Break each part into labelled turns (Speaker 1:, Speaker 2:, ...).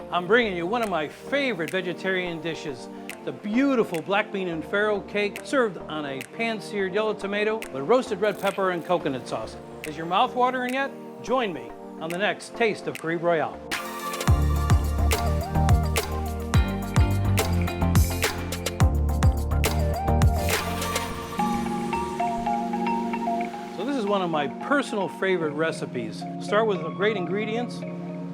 Speaker 1: I'm bringing you one of my favorite vegetarian dishes, the beautiful black bean and farro cake served on a pan-seared yellow tomato with roasted red pepper and coconut sauce. Is your mouth watering yet? Join me on the next Taste of Caribe Royale. So this is one of my personal favorite recipes. Start with the great ingredients.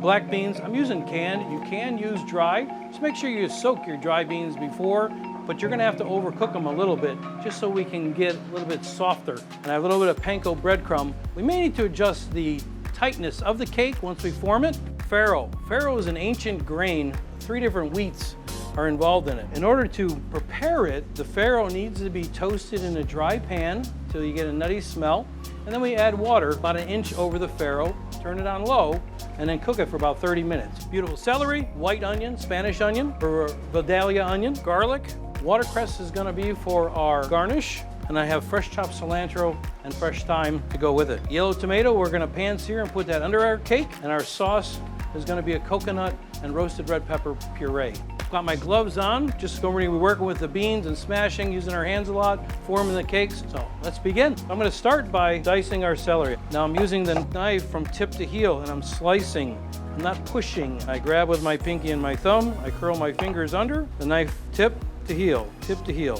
Speaker 1: Black beans, I'm using canned. You can use dry. Just make sure you soak your dry beans before, but you're gonna have to overcook them a little bit just so we can get a little bit softer. And I have a little bit of panko breadcrumb. We may need to adjust the tightness of the cake once we form it. Farro. Farro is an ancient grain. 3 different wheats are involved in it. In order to prepare it, the farro needs to be toasted in a dry pan till you get a nutty smell. And then we add water about 1 inch over the farro, turn it on low, and then cook it for about 30 minutes. Beautiful celery, white onion, Spanish onion, or Vidalia onion, garlic. Watercress is gonna be for our garnish. And I have fresh chopped cilantro and fresh thyme to go with it. Yellow tomato, we're gonna pan sear and put that under our cake. And our sauce is gonna be a coconut and roasted red pepper puree. Got my gloves on, just going to be working with the beans and smashing, using our hands a lot, forming the cakes. So let's begin. I'm going to start by dicing our celery. Now I'm using the knife from tip to heel and I'm slicing. I'm not pushing. I grab with my pinky and my thumb, I curl my fingers under, the knife tip to heel, tip to heel.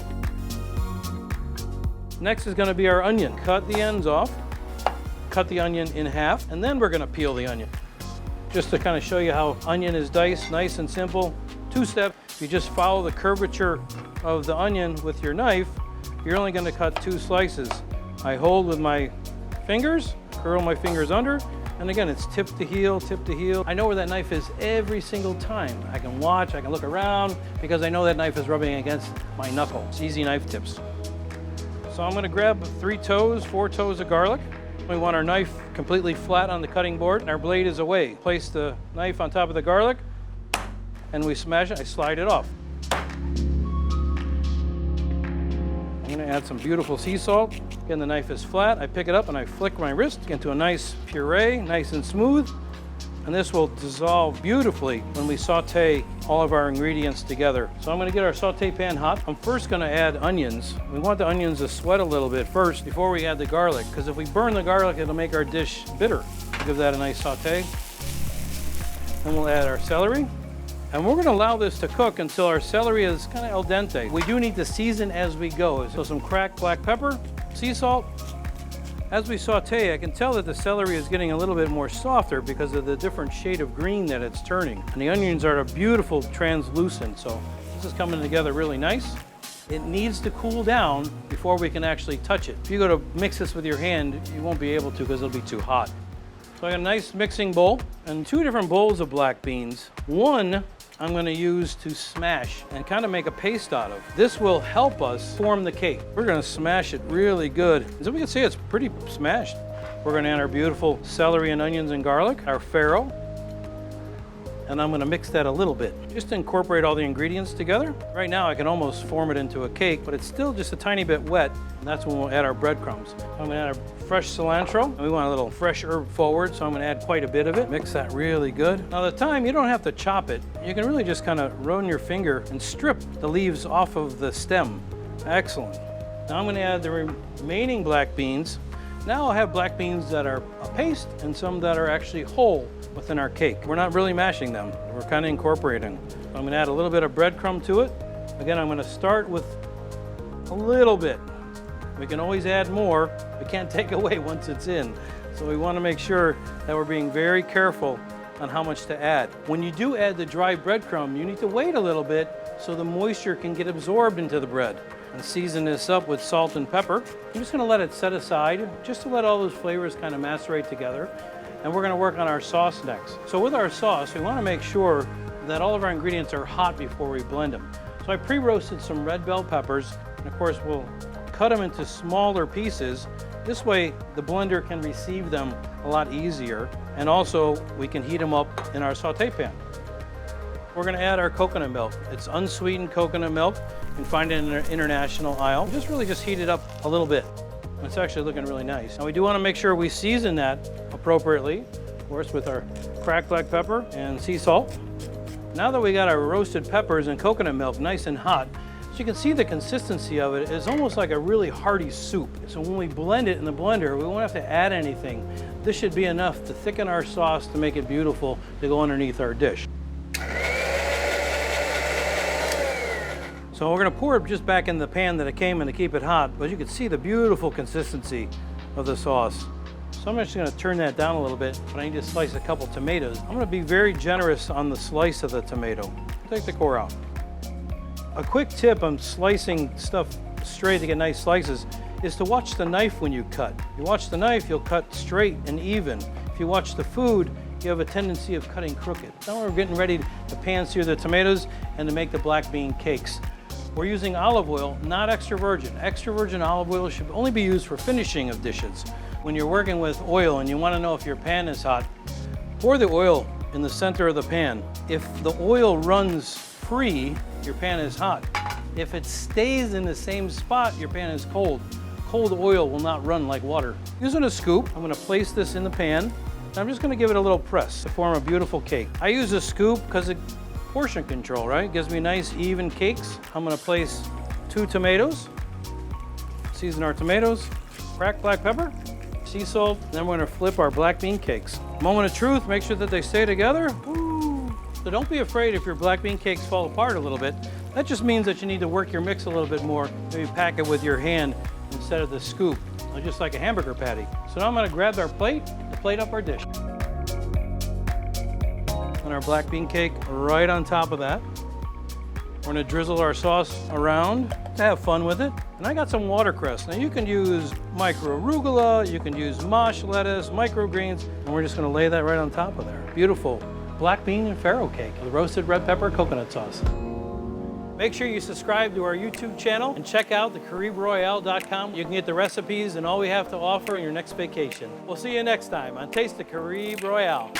Speaker 1: Next is going to be our onion. Cut the ends off, cut the onion in half, and then we're going to peel the onion. Just to kind of show you how onion is diced, nice and simple. 2-step, if you just follow the curvature of the onion with your knife, you're only going to cut 2 slices. I hold with my fingers, curl my fingers under, and again, it's tip to heel, tip to heel. I know where that knife is every single time. I can watch, I can look around, because I know that knife is rubbing against my knuckle. It's easy knife tips. So I'm going to grab 3 toes, 4 toes of garlic. We want our knife completely flat on the cutting board, and our blade is away. Place the knife on top of the garlic, and we smash it. I slide it off. I'm gonna add some beautiful sea salt. Again, the knife is flat. I pick it up and I flick my wrist into a nice puree, nice and smooth. And this will dissolve beautifully when we saute all of our ingredients together. So I'm gonna get our saute pan hot. I'm first gonna add onions. We want the onions to sweat a little bit first before we add the garlic, because if we burn the garlic, it'll make our dish bitter. Give that a nice saute. Then we'll add our celery. And we're gonna allow this to cook until our celery is kind of al dente. We do need to season as we go. So some cracked black pepper, sea salt. As we saute, I can tell that the celery is getting a little bit more softer because of the different shade of green that it's turning. And the onions are a beautiful translucent, so this is coming together really nice. It needs to cool down before we can actually touch it. If you go to mix this with your hand, you won't be able to because it'll be too hot. So I got a nice mixing bowl and 2 different bowls of black beans. One I'm going to use to smash and kind of make a paste out of. This will help us form the cake. We're going to smash it really good. As we can see, it's pretty smashed. We're going to add our beautiful celery and onions and garlic, our farro, and I'm going to mix that a little bit. Just to incorporate all the ingredients together. Right now I can almost form it into a cake, but it's still just a tiny bit wet, and that's when we'll add our breadcrumbs. I'm going to add our fresh cilantro. And we want a little fresh herb forward, so I'm going to add quite a bit of it. Mix that really good. Now the thyme, you don't have to chop it. You can really just kind of run your finger and strip the leaves off of the stem. Excellent. Now I'm going to add the remaining black beans. Now I'll have black beans that are a paste and some that are actually whole within our cake. We're not really mashing them. We're kind of incorporating. I'm going to add a little bit of breadcrumb to it. Again, I'm going to start with a little bit. We can always add more. We can't take away once it's in. So we want to make sure that we're being very careful on how much to add. When you do add the dry breadcrumb, you need to wait a little bit so the moisture can get absorbed into the bread. And season this up with salt and pepper. I'm just going to let it set aside just to let all those flavors kind of macerate together. And we're going to work on our sauce next. So with our sauce, we want to make sure that all of our ingredients are hot before we blend them. So I pre-roasted some red bell peppers, and of course we'll cut them into smaller pieces. This way the blender can receive them a lot easier, and also we can heat them up in our saute pan. We're going to add our coconut milk. It's unsweetened coconut milk. You can find it in an international aisle. Just heat it up a little bit. It's actually looking really nice. Now we do want to make sure we season that appropriately, of course, with our cracked black pepper and sea salt. Now that we got our roasted peppers and coconut milk nice and hot, as you can see, the consistency of it is almost like a really hearty soup. So when we blend it in the blender, we won't have to add anything. This should be enough to thicken our sauce to make it beautiful to go underneath our dish. So we're gonna pour it just back in the pan that it came in to keep it hot, but you can see the beautiful consistency of the sauce. So I'm just gonna turn that down a little bit, but I need to slice a couple tomatoes. I'm gonna be very generous on the slice of the tomato. Take the core out. A quick tip on slicing stuff straight to get nice slices is to watch the knife when you cut. You watch the knife, you'll cut straight and even. If you watch the food, you have a tendency of cutting crooked. Now we're getting ready to pan sear the tomatoes and to make the black bean cakes. We're using olive oil, not extra virgin. Extra virgin olive oil should only be used for finishing of dishes. When you're working with oil and you want to know if your pan is hot, pour the oil in the center of the pan. If the oil runs free, your pan is hot. If it stays in the same spot, your pan is cold. Cold oil will not run like water. Using a scoop, I'm going to place this in the pan. And I'm just going to give it a little press to form a beautiful cake. I use a scoop because it portion control, right? Gives me nice even cakes. I'm gonna place 2 tomatoes, season our tomatoes, cracked black pepper, sea salt, then we're gonna flip our black bean cakes. Moment of truth, make sure that they stay together. Woo. So don't be afraid if your black bean cakes fall apart a little bit. That just means that you need to work your mix a little bit more. Maybe pack it with your hand instead of the scoop, just like a hamburger patty. So now I'm gonna grab our plate and plate up our dish. And our black bean cake right on top of that. We're gonna drizzle our sauce around to have fun with it. And I got some watercress. Now you can use micro arugula, you can use mosh lettuce, microgreens, and we're just gonna lay that right on top of there. Beautiful black bean and farro cake with roasted red pepper coconut sauce. Make sure you subscribe to our YouTube channel and check out the CaribeRoyale.com. You can get the recipes and all we have to offer on your next vacation. We'll see you next time on Taste the Caribe Royale.